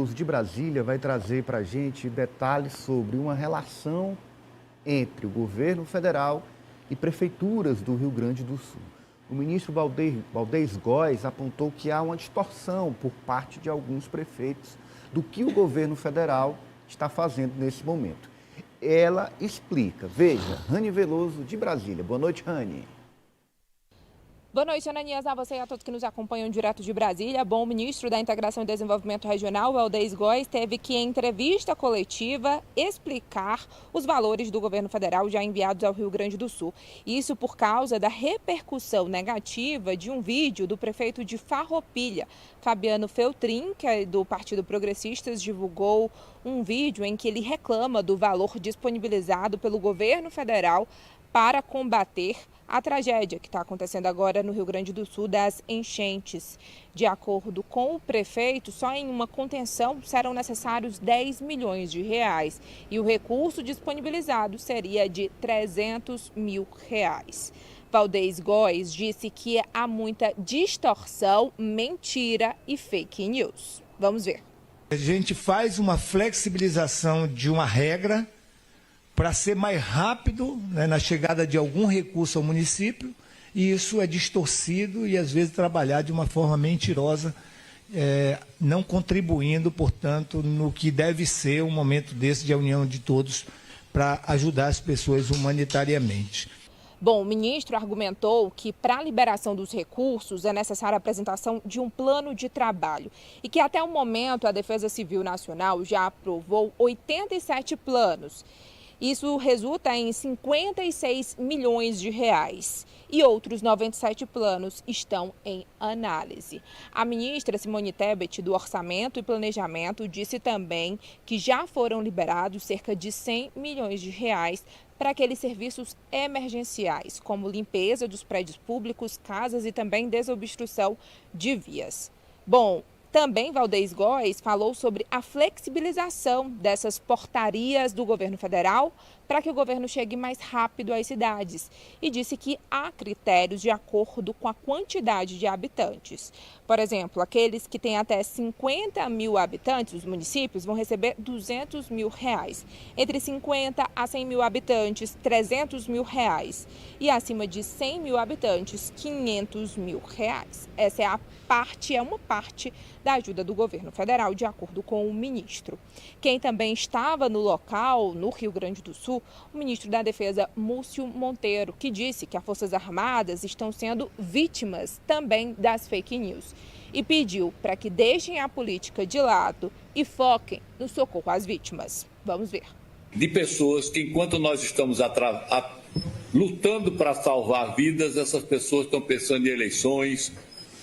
De Brasília vai trazer para a gente detalhes sobre uma relação entre o governo federal e prefeituras do Rio Grande do Sul. O ministro Valdez Góes apontou que há uma distorção por parte de alguns prefeitos do que o governo federal está fazendo nesse momento. Ela explica. Veja, Rani Veloso, de Brasília. Boa noite, Rani. Boa noite, Ananias, a você e a todos que nos acompanham direto de Brasília. Bom, o ministro da Integração e Desenvolvimento Regional, Valdez Góes, teve que, em entrevista coletiva, explicar os valores do governo federal já enviados ao Rio Grande do Sul. Isso por causa da repercussão negativa de um vídeo do prefeito de Farroupilha, Fabiano Feltrin, que é do Partido Progressistas, divulgou um vídeo em que ele reclama do valor disponibilizado pelo governo federal para combater a tragédia que está acontecendo agora no Rio Grande do Sul das enchentes. De acordo com o prefeito, só em uma contenção serão necessários 10 milhões de reais e o recurso disponibilizado seria de 300 mil reais. Valdez Góes disse que há muita distorção, mentira e fake news. Vamos ver. A gente faz uma flexibilização de uma regra para ser mais rápido, né, na chegada de algum recurso ao município, e isso é distorcido e às vezes trabalhar de uma forma mentirosa, não contribuindo, portanto, no que deve ser um momento desse de união de todos para ajudar as pessoas humanitariamente. Bom, o ministro argumentou que para a liberação dos recursos é necessária a apresentação de um plano de trabalho e que até o momento a Defesa Civil Nacional já aprovou 87 planos. Isso resulta em 56 milhões de reais e outros 97 planos estão em análise. A ministra Simone Tebet, do Orçamento e Planejamento, disse também que já foram liberados cerca de 100 milhões de reais para aqueles serviços emergenciais, como limpeza dos prédios públicos, casas e também desobstrução de vias. Bom, também Valdez Góes falou sobre a flexibilização dessas portarias do governo federal para que o governo chegue mais rápido às cidades e disse que há critérios de acordo com a quantidade de habitantes. Por exemplo, aqueles que têm até 50 mil habitantes, os municípios, vão receber 200 mil reais. Entre 50 a 100 mil habitantes, 300 mil reais. E acima de 100 mil habitantes, 500 mil reais. Essa é uma parte da ajuda do governo federal, de acordo com o ministro. Quem também estava no local, no Rio Grande do Sul, o ministro da Defesa, Múcio Monteiro, que disse que as Forças Armadas estão sendo vítimas também das fake news e pediu para que deixem a política de lado e foquem no socorro às vítimas. Vamos ver. De pessoas que, enquanto nós estamos lutando para salvar vidas, essas pessoas estão pensando em eleições,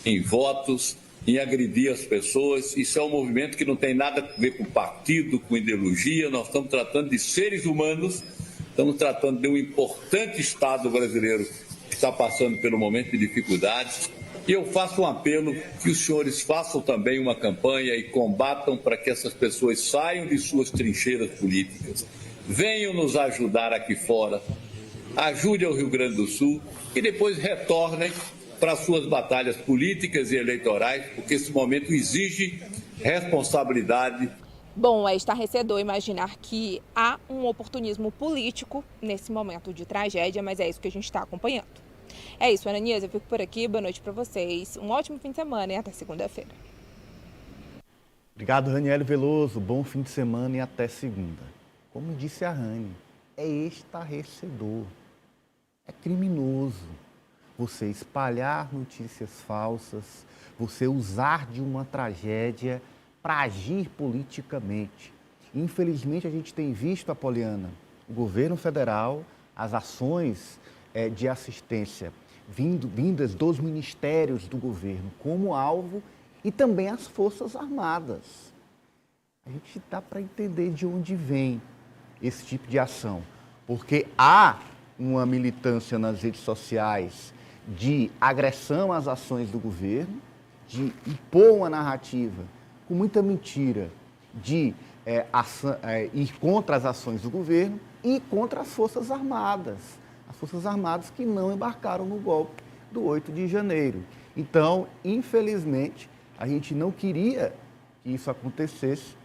em votos, em agredir as pessoas. Isso é um movimento que não tem nada a ver com partido, com ideologia. Nós estamos tratando de seres humanos, estamos tratando de um importante Estado brasileiro que está passando pelo momento de dificuldades. E eu faço um apelo que os senhores façam também uma campanha e combatam para que essas pessoas saiam de suas trincheiras políticas, venham nos ajudar aqui fora, ajude ao Rio Grande do Sul e depois retornem para suas batalhas políticas e eleitorais, porque esse momento exige responsabilidade. Bom, é estarrecedor imaginar que há um oportunismo político nesse momento de tragédia, mas é isso que a gente está acompanhando. É isso, Ananias, eu fico por aqui, boa noite para vocês, um ótimo fim de semana e até segunda-feira. Obrigado, Raniele Veloso, bom fim de semana e até segunda. Como disse a Rani, é estarrecedor, é criminoso você espalhar notícias falsas, você usar de uma tragédia para agir politicamente. Infelizmente, a gente tem visto, Apoliana, o governo federal, as ações de assistência vindas dos ministérios do governo como alvo e também as Forças Armadas. A gente dá para entender de onde vem esse tipo de ação, porque há uma militância nas redes sociais de agressão às ações do governo, de impor uma narrativa com muita mentira, de ir contra as ações do governo e contra as Forças Armadas. As Forças Armadas que não embarcaram no golpe do 8 de janeiro. Então, infelizmente, a gente não queria que isso acontecesse,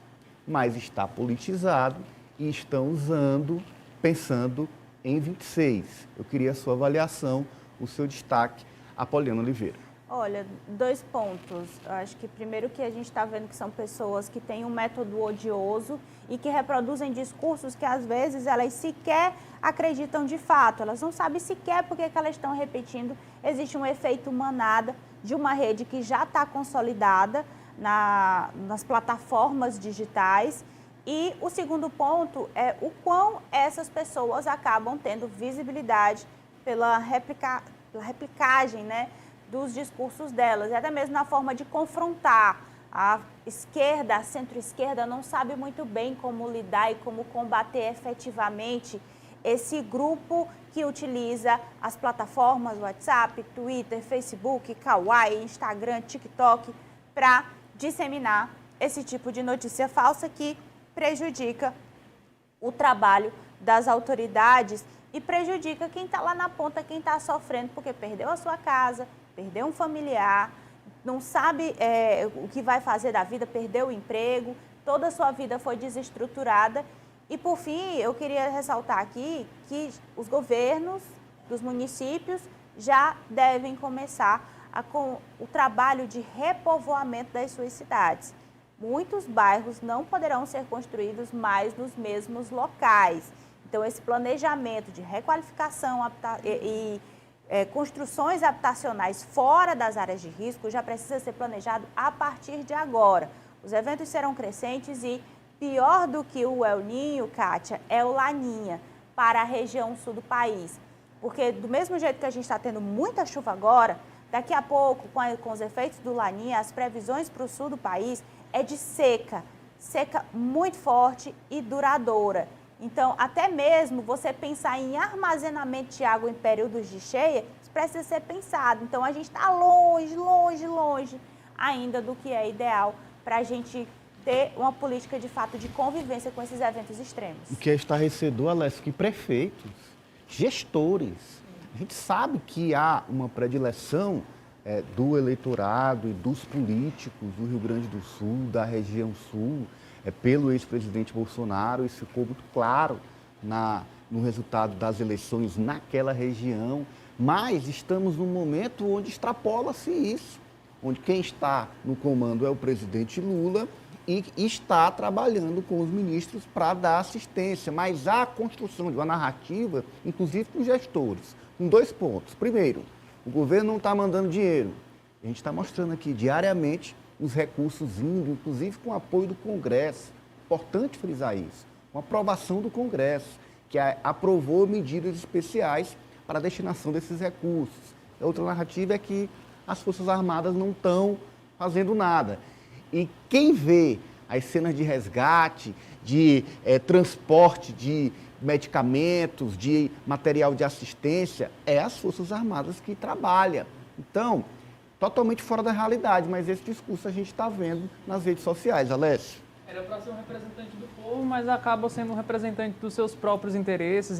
mas está politizado e estão usando, pensando em 26. Eu queria a sua avaliação, o seu destaque, Apoliana Oliveira. Olha, 2 pontos. Eu acho que primeiro que a gente está vendo que são pessoas que têm um método odioso e que reproduzem discursos que às vezes elas sequer acreditam de fato. Elas não sabem sequer por que elas estão repetindo. Existe um efeito manada de uma rede que já está consolidada nas plataformas digitais. E o segundo ponto é o quão essas pessoas acabam tendo visibilidade pela replicagem, né, dos discursos delas, e até mesmo na forma de confrontar. A esquerda, a centro-esquerda não sabe muito bem como lidar e como combater efetivamente esse grupo que utiliza as plataformas WhatsApp, Twitter, Facebook, Kawaii, Instagram, TikTok para disseminar esse tipo de notícia falsa que prejudica o trabalho das autoridades e prejudica quem está lá na ponta, quem está sofrendo porque perdeu a sua casa, perdeu um familiar, não sabe o que vai fazer da vida, perdeu o emprego, toda a sua vida foi desestruturada. E, por fim, eu queria ressaltar aqui que os governos dos municípios já devem começar com o trabalho de repovoamento das suas cidades. Muitos bairros não poderão ser construídos mais nos mesmos locais. Então, esse planejamento de requalificação e construções habitacionais fora das áreas de risco já precisa ser planejado a partir de agora. Os eventos serão crescentes e pior do que o El Niño, Kátia, é o Laninha para a região sul do país. Porque do mesmo jeito que a gente está tendo muita chuva agora, daqui a pouco, com os efeitos do Laninha, as previsões para o sul do país é de seca muito forte e duradoura. Então, até mesmo você pensar em armazenamento de água em períodos de cheia, isso precisa ser pensado. Então, a gente está longe ainda do que é ideal para a gente ter uma política de fato de convivência com esses eventos extremos. O que é estarrecedor, Alessio, que prefeitos, gestores, a gente sabe que há uma predileção do eleitorado e dos políticos do Rio Grande do Sul, da região sul, pelo ex-presidente Bolsonaro. Isso ficou muito claro no resultado das eleições naquela região, mas estamos num momento onde extrapola-se isso, onde quem está no comando é o presidente Lula e está trabalhando com os ministros para dar assistência, mas há a construção de uma narrativa, inclusive com gestores, com 2 pontos. Primeiro, o governo não está mandando dinheiro. A gente está mostrando aqui diariamente os recursos indo, inclusive com o apoio do Congresso. Importante frisar isso. Com a aprovação do Congresso, que aprovou medidas especiais para a destinação desses recursos. A outra narrativa é que as Forças Armadas não estão fazendo nada. E quem vê as cenas de resgate, de transporte de medicamentos, de material de assistência, é as Forças Armadas que trabalham. Então, totalmente fora da realidade, mas esse discurso a gente está vendo nas redes sociais. Alessio? Era para ser um representante do povo, mas acaba sendo um representante dos seus próprios interesses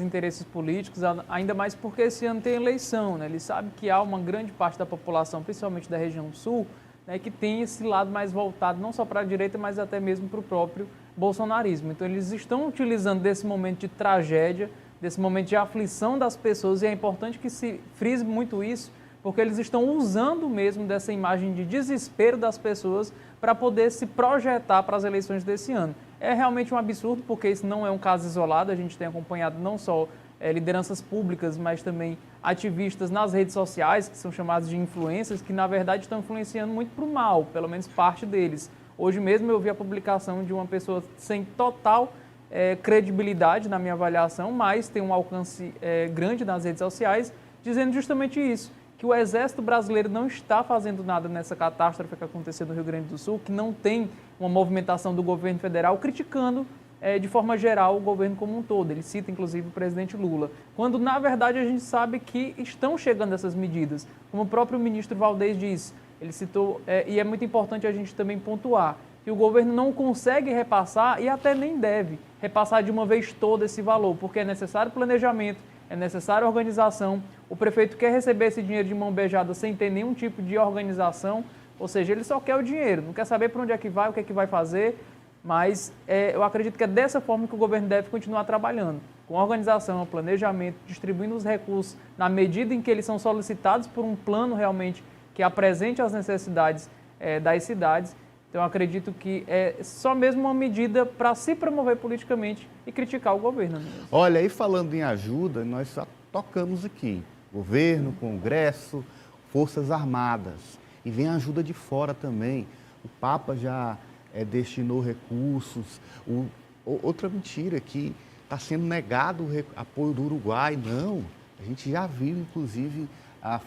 políticos, ainda mais porque esse ano tem eleição, né? Ele sabe que há uma grande parte da população, principalmente da região sul, né, que tem esse lado mais voltado não só para a direita, mas até mesmo para o próprio bolsonarismo. Então, eles estão utilizando desse momento de tragédia, desse momento de aflição das pessoas, e é importante que se frise muito isso, porque eles estão usando mesmo dessa imagem de desespero das pessoas para poder se projetar para as eleições desse ano. É realmente um absurdo, porque isso não é um caso isolado, a gente tem acompanhado não só lideranças públicas, mas também ativistas nas redes sociais, que são chamados de influencers, que na verdade estão influenciando muito para o mal, pelo menos parte deles. Hoje mesmo eu vi a publicação de uma pessoa sem total credibilidade na minha avaliação, mas tem um alcance grande nas redes sociais, dizendo justamente isso, que o Exército Brasileiro não está fazendo nada nessa catástrofe que aconteceu no Rio Grande do Sul, que não tem uma movimentação do governo federal criticando de forma geral o governo como um todo. Ele cita inclusive o presidente Lula, quando na verdade a gente sabe que estão chegando essas medidas. Como o próprio ministro Valdez disse, ele citou, e é muito importante a gente também pontuar, que o governo não consegue repassar e até nem deve repassar de uma vez todo esse valor, porque é necessário planejamento, é necessária organização. O prefeito quer receber esse dinheiro de mão beijada sem ter nenhum tipo de organização Ou seja, ele só quer o dinheiro, não quer saber para onde é que vai, o que é que vai fazer, mas eu acredito que é dessa forma que o governo deve continuar trabalhando, com organização, planejamento, distribuindo os recursos na medida em que eles são solicitados por um plano realmente que apresente as necessidades das cidades. Então, eu acredito que é só mesmo uma medida para se promover politicamente e criticar o governo. Mesmo. Olha, aí falando em ajuda, nós só tocamos aqui, governo, Congresso, Forças Armadas, e vem ajuda de fora também. O Papa já destinou recursos. Outra mentira que está sendo negado o apoio do Uruguai. Não, a gente já viu, inclusive, a